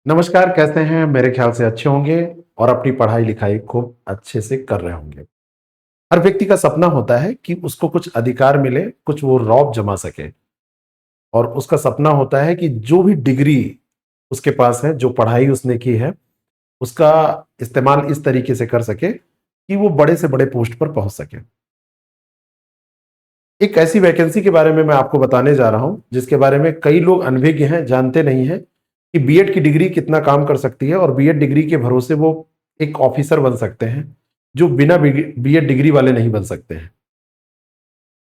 नमस्कार, कैसे हैं? मेरे ख्याल से अच्छे होंगे और अपनी पढ़ाई लिखाई खूब अच्छे से कर रहे होंगे। हर व्यक्ति का सपना होता है कि उसको कुछ अधिकार मिले, कुछ वो रौब जमा सके और उसका सपना होता है कि जो भी डिग्री उसके पास है, जो पढ़ाई उसने की है, उसका इस्तेमाल इस तरीके से कर सके कि वो बड़े से बड़े पोस्ट पर पहुंच सके। एक ऐसी वैकेंसी के बारे में मैं आपको बताने जा रहा हूं, जिसके बारे में कई लोग अनभिज्ञ हैं, जानते नहीं हैं कि बीएड की डिग्री कितना काम कर सकती है और बीएड डिग्री के भरोसे वो एक ऑफिसर बन सकते हैं, जो बिना बीएड डिग्री वाले नहीं बन सकते हैं।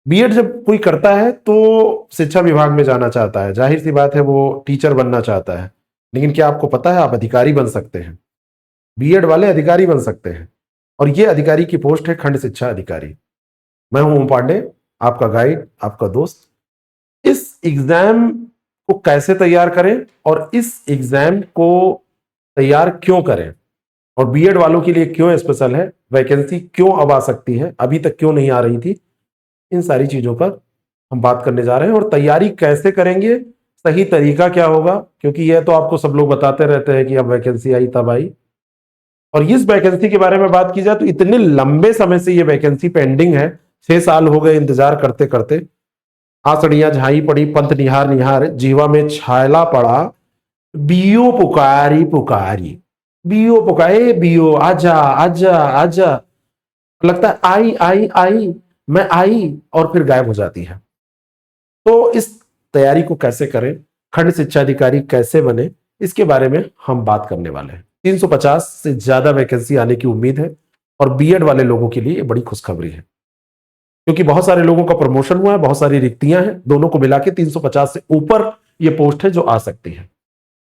बीएड जब कोई करता है तो शिक्षा विभाग में जाना चाहता है, जाहिर सी बात है वो टीचर बनना चाहता है। लेकिन क्या आपको पता है आप अधिकारी बन सकते हैं? बीएड वाले अधिकारी बन सकते हैं और ये अधिकारी की पोस्ट है खंड शिक्षा अधिकारी। मैं हूं ओम पांडे, आपका गाइड, आपका दोस्त। इस एग्जाम को कैसे तैयार करें और इस एग्जाम को तैयार क्यों करें और बीएड वालों के लिए क्यों स्पेशल है, वैकेंसी क्यों अब आ सकती है, अभी तक क्यों नहीं आ रही थी, इन सारी चीजों पर हम बात करने जा रहे हैं। और तैयारी कैसे करेंगे, सही तरीका क्या होगा, क्योंकि यह तो आपको सब लोग बताते रहते हैं कि अब वैकेंसी आई तब आई। और इस वैकेंसी के बारे में बात की जाए तो इतने लंबे समय से यह वैकेंसी पेंडिंग है, 6 साल हो गए इंतजार करते करते। आसड़ियां झाई पड़ी पंथ निहार निहार, जीवा में छायला पड़ा, बियो पुकारी पुकारी, बियो पुकारे, बियो आजा आजा आजा। लगता है आई आई आई, मैं आई और फिर गायब हो जाती है। तो इस तैयारी को कैसे करें, खंड शिक्षा अधिकारी कैसे बने, इसके बारे में हम बात करने वाले हैं। 350 से ज्यादा वैकेंसी आने की उम्मीद है और बीएड वाले लोगों के लिए ये बड़ी खुशखबरी है, क्योंकि बहुत सारे लोगों का प्रमोशन हुआ है, बहुत सारी रिक्तियां हैं, दोनों को मिला के 350 से ऊपर ये पोस्ट है जो आ सकती है।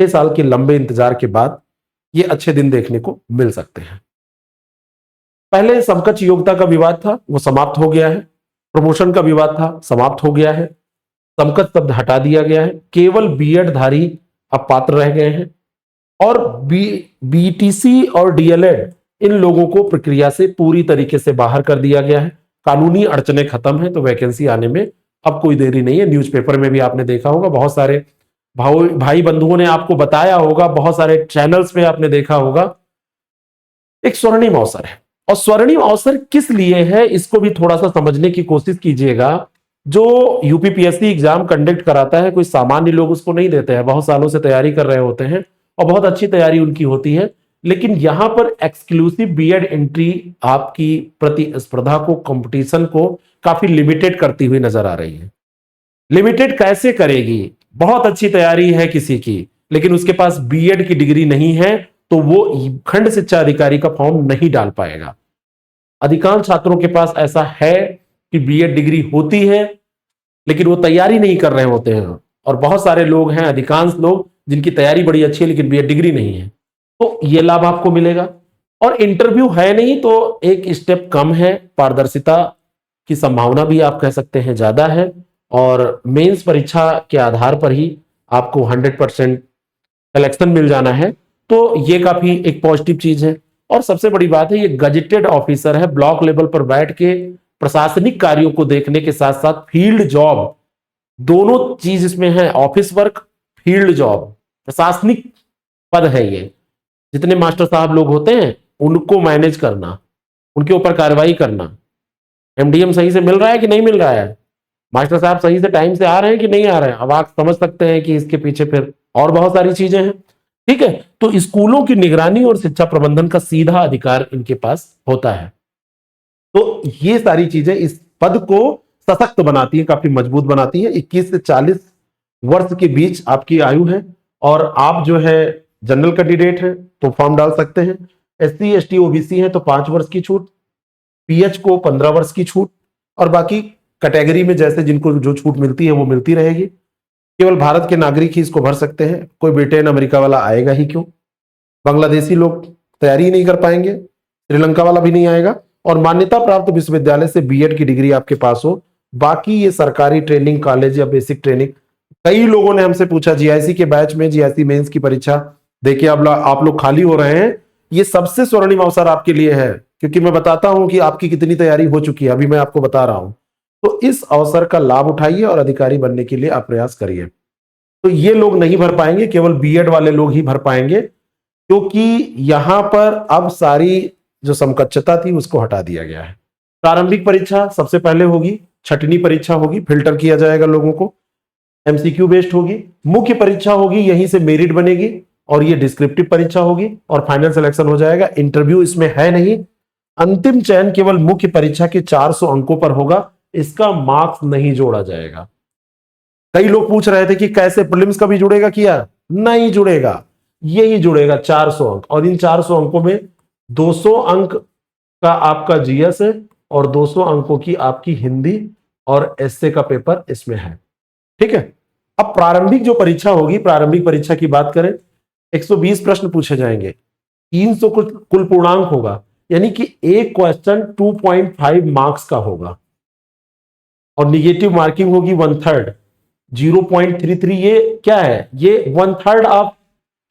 6 साल के लंबे इंतजार के बाद ये अच्छे दिन देखने को मिल सकते हैं। पहले समकक्ष योग्यता का विवाद था, वो समाप्त हो गया है। प्रमोशन का विवाद था, समाप्त हो गया है। समकक्ष शब्द हटा दिया गया है, केवल बीएड धारी अब पात्र रह गए हैं। और बीटीसी और डीएलएड, इन लोगों को प्रक्रिया से पूरी तरीके से बाहर कर दिया गया है। कानूनी अड़चनें खत्म है, तो वैकेंसी आने में अब कोई देरी नहीं है। न्यूज़पेपर में भी आपने देखा होगा, बहुत सारे भाई बंधुओं ने आपको बताया होगा, बहुत सारे चैनल्स पे आपने देखा होगा। एक स्वर्णिम अवसर है, और स्वर्णिम अवसर किस लिए है इसको भी थोड़ा सा समझने की कोशिश कीजिएगा। जो यूपीपीएससी एग्जाम कंडक्ट कराता है, कोई सामान्य लोग उसको नहीं देते हैं, बहुत सालों से तैयारी कर रहे होते हैं और बहुत अच्छी तैयारी उनकी होती है। लेकिन यहां पर एक्सक्लूसिव बीएड एंट्री आपकी प्रतिस्पर्धा को, कंपटीशन को काफी लिमिटेड करती हुई नजर आ रही है। लिमिटेड कैसे करेगी? बहुत अच्छी तैयारी है किसी की, लेकिन उसके पास बीएड की डिग्री नहीं है, तो वो खंड शिक्षा अधिकारी का फॉर्म नहीं डाल पाएगा। अधिकांश छात्रों के पास ऐसा है कि बीएड डिग्री होती है, लेकिन वो तैयारी नहीं कर रहे होते हैं। और बहुत सारे लोग हैं, अधिकांश लोग, जिनकी तैयारी बड़ी अच्छी है लेकिन बीएड डिग्री नहीं है, तो ये लाभ आपको मिलेगा। और इंटरव्यू है नहीं, तो एक स्टेप कम है, पारदर्शिता की संभावना भी आप कह सकते हैं ज्यादा है। और मेंस परीक्षा के आधार पर ही आपको 100% कलेक्शन मिल जाना है, तो ये काफी एक पॉजिटिव चीज है। और सबसे बड़ी बात है, ये गजेटेड ऑफिसर है, ब्लॉक लेवल पर बैठ के प्रशासनिक कार्यों को देखने के साथ साथ फील्ड जॉब, दोनों चीज इसमें है। ऑफिस वर्क, फील्ड जॉब, प्रशासनिक पद है ये। जितने मास्टर साहब लोग होते हैं उनको मैनेज करना, उनके ऊपर कार्रवाई करना, एमडीएम सही से मिल रहा है कि नहीं मिल रहा है, मास्टर साहब सही से टाइम से आ रहे हैं कि नहीं आ रहे हैं। अब आप समझ सकते हैं कि इसके पीछे फिर और बहुत सारी चीजें हैं। ठीक है, तो स्कूलों की निगरानी और शिक्षा प्रबंधन का सीधा अधिकार इनके पास होता है। तो ये सारी चीजें इस पद को सशक्त बनाती है, काफी मजबूत बनाती है। 21 से 40 वर्ष के बीच आपकी आयु है और आप जो है जनरल कैंडिडेट है तो फॉर्म डाल सकते हैं। एससी एसटी ओबीसी है तो 5 वर्ष की छूट, पीएच को 15 वर्ष की छूट, और बाकी कैटेगरी में जैसे जिनको जो छूट मिलती है वो मिलती रहेगी। केवल भारत के नागरिक ही इसको भर सकते हैं, कोई ब्रिटेन अमेरिका वाला आएगा ही क्यों। बांग्लादेशी लोग तैयारी ही नहीं कर पाएंगे, श्रीलंका वाला भी नहीं आएगा। और मान्यता प्राप्त विश्वविद्यालय से बीएड की डिग्री आपके पास हो। बाकी ये सरकारी ट्रेनिंग कॉलेज या बेसिक ट्रेनिंग, कई लोगों ने हमसे पूछा जीआईसी के बैच में जीआईसी मेंस की परीक्षा देखिए अब आप लोग खाली हो रहे हैं, ये सबसे स्वर्णिम अवसर आपके लिए है, क्योंकि मैं बताता हूं कि आपकी कितनी तैयारी हो चुकी है, अभी मैं आपको बता रहा हूं। तो इस अवसर का लाभ उठाइए और अधिकारी बनने के लिए आप प्रयास करिए। तो ये लोग नहीं भर पाएंगे, केवल बीएड वाले लोग ही भर पाएंगे, क्योंकि यहां पर अब सारी जो समकक्षता थी उसको हटा दिया गया है। प्रारंभिक परीक्षा सबसे पहले होगी, छठवीं परीक्षा होगी, फिल्टर किया जाएगा लोगों को, एमसीक्यू बेस्ड होगी। मुख्य परीक्षा होगी, यहीं से मेरिट बनेगी, और ये डिस्क्रिप्टिव परीक्षा होगी और फाइनल सिलेक्शन हो जाएगा। इंटरव्यू इसमें है नहीं। अंतिम चयन केवल मुख्य परीक्षा के 400 अंकों पर होगा, इसका मार्क्स नहीं जोड़ा जाएगा। कई लोग पूछ रहे थे कि कैसे प्रीलिम्स का भी जुड़ेगा, किया नहीं जुड़ेगा, यही जुड़ेगा 400 अंक, और इन 400 अंकों में 200 अंक का आपका जीएस है और 200 अंकों की आपकी हिंदी और एसए का पेपर इसमें है। ठीक है। अब प्रारंभिक जो परीक्षा होगी, प्रारंभिक परीक्षा की बात करें, 120 प्रश्न पूछे जाएंगे, 300 कुल पूर्णांक होगा, यानी कि एक क्वेश्चन 2.5 मार्क्स का होगा, और निगेटिव मार्किंग होगी 1/3, 0.33। ये क्या है, ये 1/3 ऑफ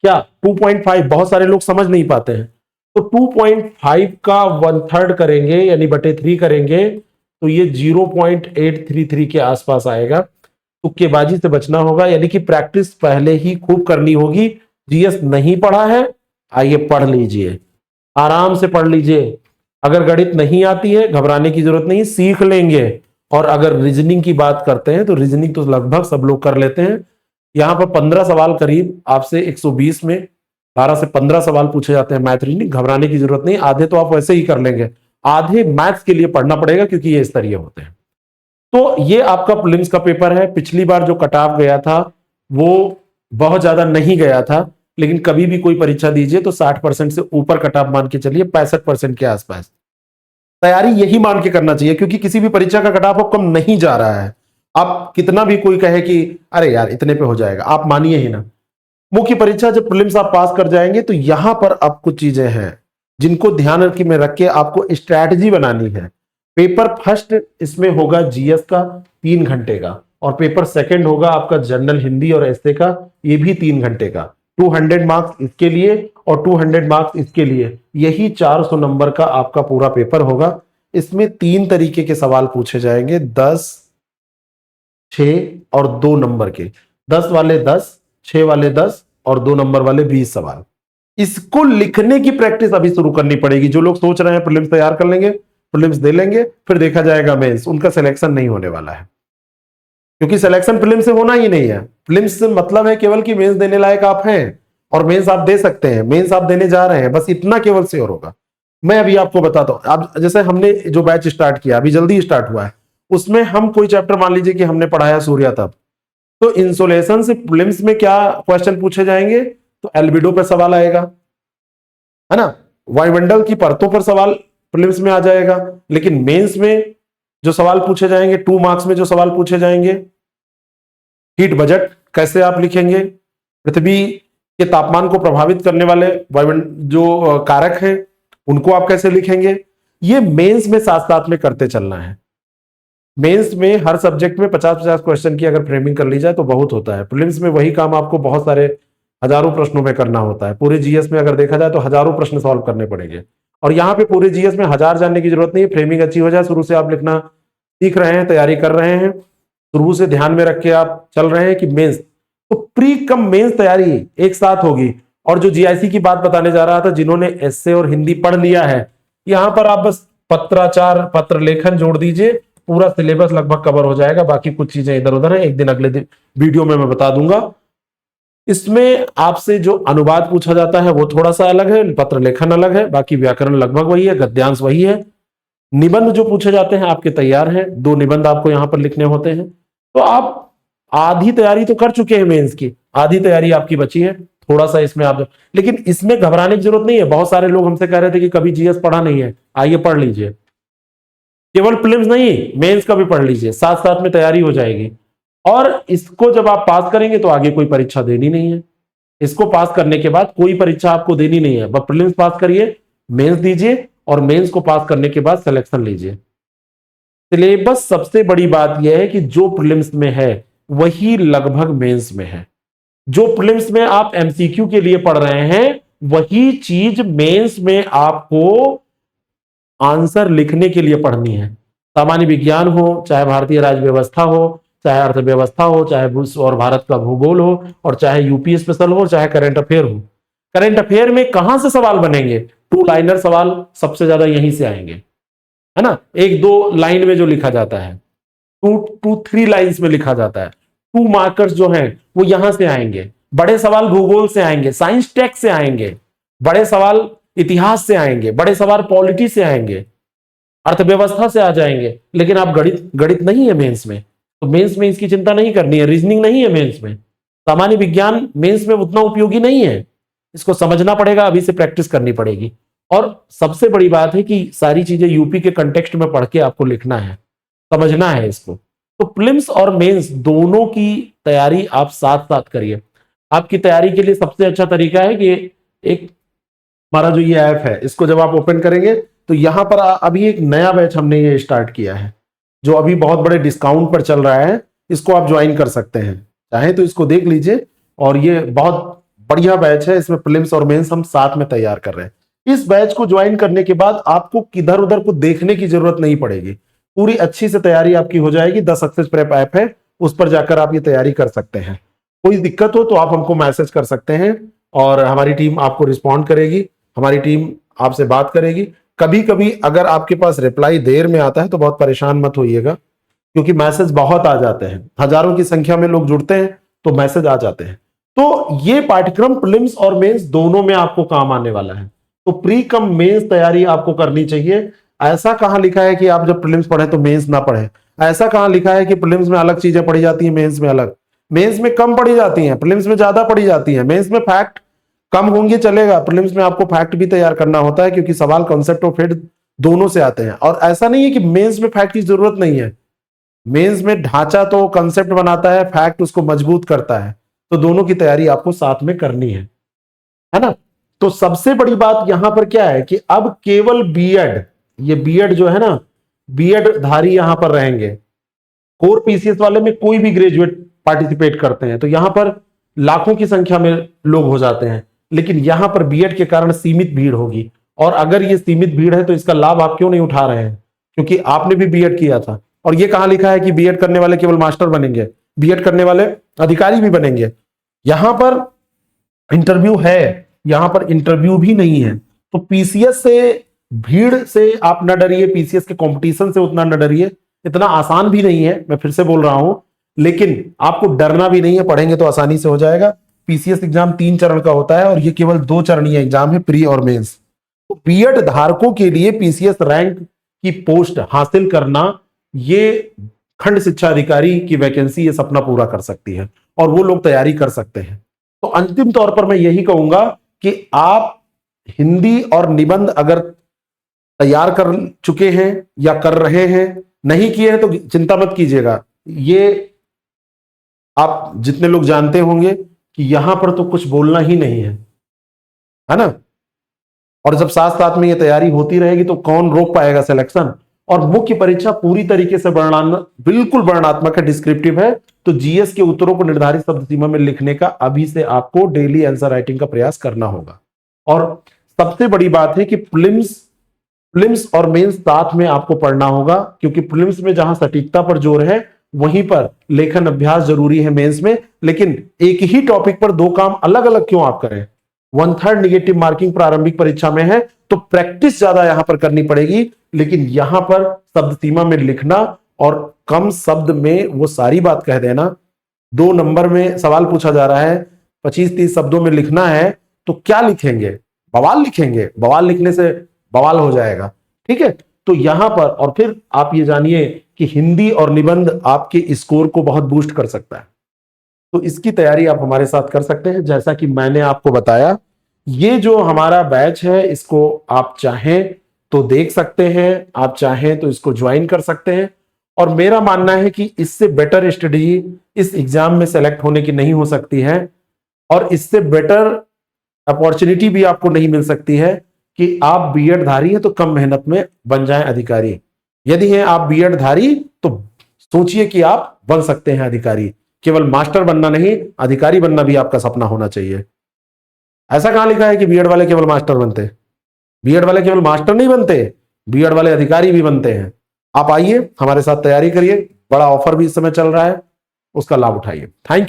क्या 2.5, बहुत सारे लोग समझ नहीं पाते हैं। तो 2.5 का 1/3 करेंगे यानी बटे 3 करेंगे, तो ये 0.833 के आसपास आएगा। तुक्केबाजी से बचना होगा, यानी कि प्रैक्टिस पहले ही खूब करनी होगी। जीएस नहीं पढ़ा है, आइए पढ़ लीजिए, आराम से पढ़ लीजिए। अगर गणित नहीं आती है, घबराने की जरूरत नहीं, सीख लेंगे। और अगर रीजनिंग की बात करते हैं तो रीजनिंग तो लगभग सब लोग कर लेते हैं। यहां पर 15 सवाल करीब आपसे 120 में 12 से 15 सवाल पूछे जाते हैं मैथ रीजनिंग। घबराने की जरूरत नहीं, आधे तो आप वैसे ही कर लेंगे, आधे मैथ्स के लिए पढ़ना पड़ेगा क्योंकि ये स्तरीय होते हैं। तो ये आपका प्रीलिम्स का पेपर है। पिछली बार जो कट ऑफ गया था वो बहुत ज्यादा नहीं गया था, लेकिन कभी भी कोई परीक्षा दीजिए तो 60% से ऊपर कट ऑफ मान के चलिए, 65% के आसपास। तैयारी यही मान के करना चाहिए, क्योंकि किसी भी परीक्षा का कट ऑफ कम नहीं जा रहा है। आप कितना भी कोई कहे कि अरे यार इतने पे हो जाएगा, आप मानिए ही ना। मुख्य परीक्षा जब प्रीलिम्स आप पास कर जाएंगे तो यहां पर अब कुछ चीजें हैं जिनको ध्यान में रख के आपको स्ट्रैटेजी बनानी है। पेपर फर्स्ट इसमें होगा जीएस का 3 घंटे का, और पेपर सेकंड होगा आपका जनरल हिंदी और एसए का, ये भी 3 घंटे का। 200 मार्क्स इसके लिए और 200 मार्क्स इसके लिए, यही 400 नंबर का आपका पूरा पेपर होगा। इसमें 3 तरीके के सवाल पूछे जाएंगे, 10, 6 और 2 नंबर के। 10 वाले 10, 6 वाले 10 और 2 नंबर वाले 20 सवाल। इसको लिखने की प्रैक्टिस अभी शुरू करनी पड़ेगी। जो लोग सोच रहे हैं प्रीलिम्स तैयार कर लेंगे, प्रीलिम्स दे लेंगे, फिर देखा जाएगा मेंस, उनका सिलेक्शन नहीं होने वाला है, क्योंकि सिलेक्शन प्रीलिम्स से होना ही नहीं है। प्रीलिम्स से मतलब है केवल कि मेंस देने लायक आप हैं और मेंस आप दे सकते हैं, मेंस आप देने जा रहे हैं, बस इतना केवल श्योर होगा। मैं अभी आपको बताता हूं, अब जैसे हमने जो बैच स्टार्ट किया, अभी जल्दी स्टार्ट हुआ है, उसमें हम कोई चैप्टर मान लीजिए कि हमने पढ़ाया सूर्या तप, तो इंसोलेशन से प्रीलिम्स में क्या क्वेश्चन पूछे जाएंगे, तो एल्बिडो पर सवाल आएगा, है ना, वायुमंडल की परतों पर सवाल प्रीलिम्स में आ जाएगा। लेकिन मेंस में जो सवाल पूछे जाएंगे, 2 मार्क्स में जो सवाल पूछे जाएंगे, हीट बजट कैसे आप लिखेंगे, पृथ्वी के तापमान को प्रभावित करने वाले जो कारक हैं उनको आप कैसे लिखेंगे, ये मेंस में साथ साथ में करते चलना है। मेंस में हर सब्जेक्ट में 50-50 क्वेश्चन की अगर फ्रेमिंग कर ली जाए तो बहुत होता है। प्रीलिम्स में वही काम आपको बहुत सारे हजारों प्रश्नों में करना होता है। पूरे जीएस में अगर देखा जाए तो हजारों प्रश्न सॉल्व करने पड़ेंगे, और यहाँ पे पूरे जीएस में 1000 जानने की जरूरत नहीं, फ्रेमिंग अच्छी हो जाए, शुरू से आप लिखना सीख रहे हैं, तैयारी कर रहे हैं, शुरू से ध्यान में रख के आप चल रहे हैं कि मेंस, तो प्री कम मेंस तैयारी एक साथ होगी। और जो जीआईसी की बात बताने जा रहा था, जिन्होंने एसए और हिंदी पढ़ लिया है, यहां पर आप बस पत्राचार, पत्र लेखन जोड़ दीजिए, पूरा सिलेबस लगभग कवर हो जाएगा। बाकी कुछ चीजें इधर उधर हैं, एक दिन अगले दिन वीडियो में मैं बता दूंगा। इसमें आपसे जो अनुवाद पूछा जाता है वो थोड़ा सा अलग है, पत्र लेखन अलग है, बाकी व्याकरण लगभग वही है, गद्यांश वही है। निबंध जो पूछे जाते हैं आपके तैयार हैं, 2 निबंध आपको यहां पर लिखने होते हैं। तो आप आधी तैयारी तो कर चुके हैं मेंस की, आधी तैयारी आपकी बची है, थोड़ा सा इसमें आप, लेकिन इसमें घबराने की जरूरत नहीं है। बहुत सारे लोग हमसे कह रहे थे कि कभी जीएस पढ़ा नहीं है, आइए पढ़ लीजिए, केवल प्रीलिम्स नहीं मेंस का भी पढ़ लीजिए, साथ साथ में तैयारी हो जाएगी। और इसको जब आप पास करेंगे तो आगे कोई परीक्षा देनी नहीं है। इसको पास करने के बाद कोई परीक्षा आपको देनी नहीं है, बस प्रीलिम्स पास करिए, मेंस दीजिए, और मेंस को पास करने के बाद सिलेक्शन लीजिए। सिलेबस सबसे बड़ी बात यह है कि जो प्रीलिम्स में है वही लगभग मेंस में है। जो प्रीलिम्स में आप एमसीक्यू के लिए पढ़ रहे हैं वही चीज मेंस में आपको आंसर लिखने के लिए पढ़नी है। सामान्य विज्ञान हो, चाहे भारतीय राज्य व्यवस्था हो, चाहे अर्थव्यवस्था हो, चाहे विश्व और भारत का भूगोल हो, और चाहे यूपी स्पेशल हो, चाहे करंट अफेयर हो। करंट अफेयर में कहां से सवाल बनेंगे? टू लाइनर सवाल सबसे ज्यादा यहीं से आएंगे, है ना। एक दो लाइन में जो लिखा जाता है, टू टू थ्री लाइन्स में लिखा जाता है, टू मार्कर्स जो हैं वो यहां से आएंगे। बड़े सवाल भूगोल से आएंगे, साइंस टेक से आएंगे, बड़े सवाल इतिहास से आएंगे, बड़े सवाल पॉलिटी से आएंगे, अर्थव्यवस्था से आ जाएंगे। लेकिन आप गणित गणित नहीं है मेंस में, तो मेंस में इसकी चिंता नहीं करनी है। रीजनिंग नहीं है मेंस में, सामान्य विज्ञान मेंस में उतना उपयोगी नहीं है। इसको समझना पड़ेगा, अभी से प्रैक्टिस करनी पड़ेगी। और सबसे बड़ी बात है कि सारी चीजें यूपी के कंटेक्स्ट में पढ़ के आपको लिखना है, समझना है इसको। तो प्रिलिम्स और मेंस दोनों की तैयारी आप साथ साथ करिए। आपकी तैयारी के लिए सबसे अच्छा तरीका है कि एक हमारा जो ये ऐप है, इसको जब आप ओपन करेंगे तो यहां पर अभी एक नया बैच हमने ये स्टार्ट किया है, जो अभी बहुत बड़े डिस्काउंट पर चल रहा है। इसको आप ज्वाइन कर सकते हैं, चाहे तो इसको देख लीजिए। और ये बहुत बढ़िया बैच है, इसमें प्रीलिम्स और मेंस हम साथ में तैयार कर रहे हैं। इस बैच को ज्वाइन करने के बाद आपको किधर उधर को देखने की जरूरत नहीं पड़ेगी, पूरी अच्छी से तैयारी आपकी हो जाएगी। 10 सक्सेस प्रेप ऐप है, उस पर जाकर आप ये तैयारी कर सकते हैं। कोई दिक्कत हो तो आप हमको मैसेज कर सकते हैं और हमारी टीम आपको रिस्पॉन्ड करेगी, हमारी टीम आपसे बात करेगी। कभी कभी अगर आपके पास रिप्लाई देर में आता है तो बहुत परेशान मत होइएगा, क्योंकि मैसेज बहुत आ जाते हैं, हजारों की संख्या में लोग जुड़ते हैं तो मैसेज आ जाते हैं। तो ये पाठ्यक्रम प्रीलिम्स और मेंस दोनों में आपको काम आने वाला है। तो प्री कम मेंस तैयारी आपको करनी चाहिए। ऐसा कहां लिखा है कि आप जब प्रीलिम्स पढ़े तो मेंस ना पढ़े? ऐसा कहां लिखा है कि प्रीलिम्स में अलग चीजें पढ़ी जाती हैं, मेंस में अलग? मेंस में कम पढ़ी जाती हैं, प्रीलिम्स में ज्यादा पढ़ी जाती हैं। मेंस में फैक्ट कम होंगे चलेगा, प्रीलिम्स में आपको फैक्ट भी तैयार करना होता है, क्योंकि सवाल कॉन्सेप्ट और फैक्ट दोनों से आते हैं। और ऐसा नहीं है कि मेंस में फैक्ट की जरूरत नहीं है, मेंस में ढांचा तो कॉन्सेप्ट बनाता है, फैक्ट उसको मजबूत करता है। तो दोनों की तैयारी आपको साथ में करनी है ना। तो सबसे बड़ी बात यहां पर क्या है कि अब केवल बीएड, ये बीएड जो है ना, बीएड धारी यहां पर रहेंगे। कोर पीसीएस वाले में कोई भी ग्रेजुएट पार्टिसिपेट करते हैं, तो यहां पर लाखों की संख्या में लोग हो जाते हैं। लेकिन यहां पर बीएड के कारण सीमित भीड़ होगी, और अगर ये सीमित भीड़ है तो इसका लाभ आप क्यों नहीं उठा रहे हैं? क्योंकि आपने भी बीएड किया था। और ये कहां लिखा है कि बीएड करने वाले केवल मास्टर बनेंगे? बीएड करने वाले अधिकारी भी बनेंगे। यहां पर इंटरव्यू है, यहां पर इंटरव्यू भी नहीं है। तो पीसीएस से भीड़ से आप न डरिए, पीसीएस के कंपटीशन से उतना न डरिए, इतना आसान भी नहीं है, मैं फिर से बोल रहा हूं। लेकिन आपको डरना भी नहीं है, पढ़ेंगे तो आसानी से हो जाएगा। पीसीएस एग्जाम 3 चरण का होता है और ये केवल 2 चरणीय एग्जाम है, प्री और मेंस। तो बीएड धारकों के लिए पीसीएस रैंक की पोस्ट हासिल करना, ये खंड शिक्षा अधिकारी की वैकेंसी ये सपना पूरा कर सकती है, और वो लोग तैयारी कर सकते हैं। तो अंतिम तौर पर मैं यही कहूंगा कि आप हिंदी और निबंध अगर तैयार कर चुके हैं या कर रहे हैं, नहीं किए हैं तो चिंता मत कीजिएगा। ये आप जितने लोग जानते होंगे कि यहां पर तो कुछ बोलना ही नहीं है ना। और जब साथ साथ में ये तैयारी होती रहेगी तो कौन रोक पाएगा सिलेक्शन। और मुख्य परीक्षा पूरी तरीके से बिल्कुल वर्णनात्मक है, डिस्क्रिप्टिव है। तो जीएस के उत्तरों को निर्धारित शब्द सीमा में लिखने का अभी से आपको डेली आंसर राइटिंग का प्रयास करना होगा। और सबसे बड़ी बात है कि प्रीलिम्स और मेंस साथ में आपको पढ़ना होगा, क्योंकि प्रीलिम्स में जहां सटीकता पर जोर है वहीं पर लेखन अभ्यास जरूरी है मेंस में। लेकिन एक ही टॉपिक पर 2 काम अलग अलग क्यों आप करें? 1/3 निगेटिव मार्किंग प्रारंभिक परीक्षा में है, तो प्रैक्टिस ज्यादा यहां पर करनी पड़ेगी। लेकिन यहां पर शब्द सीमा में लिखना और कम शब्द में वो सारी बात कह देना। 2 नंबर में सवाल पूछा जा रहा है, 25-30 शब्दों में लिखना है, तो क्या लिखेंगे? बवाल लिखेंगे? बवाल लिखने से बवाल हो जाएगा, ठीक है। तो यहां पर, और फिर आप ये जानिए कि हिंदी और निबंध आपके स्कोर को बहुत बूस्ट कर सकता है। तो इसकी तैयारी आप हमारे साथ कर सकते हैं। जैसा कि मैंने आपको बताया, ये जो हमारा बैच है, इसको आप चाहें तो देख सकते हैं, आप चाहें तो इसको ज्वाइन कर सकते हैं। और मेरा मानना है कि इससे बेटर स्ट्रेटजी इस एग्जाम में सेलेक्ट होने की नहीं हो सकती है, और इससे बेटर अपॉर्चुनिटी भी आपको नहीं मिल सकती है कि आप बीएड धारी हैं तो कम मेहनत में बन जाएं अधिकारी। यदि हैं आप बीएड धारी तो सोचिए कि आप बन सकते हैं अधिकारी। केवल मास्टर बनना नहीं, अधिकारी बनना भी आपका सपना होना चाहिए। ऐसा कहां लिखा है कि बीएड वाले केवल मास्टर बनते? बीएड वाले केवल मास्टर नहीं बनते, बीएड वाले अधिकारी भी बनते हैं। आप आइए, हमारे साथ तैयारी करिए। बड़ा ऑफर भी इस समय चल रहा है, उसका लाभ उठाइए। थैंक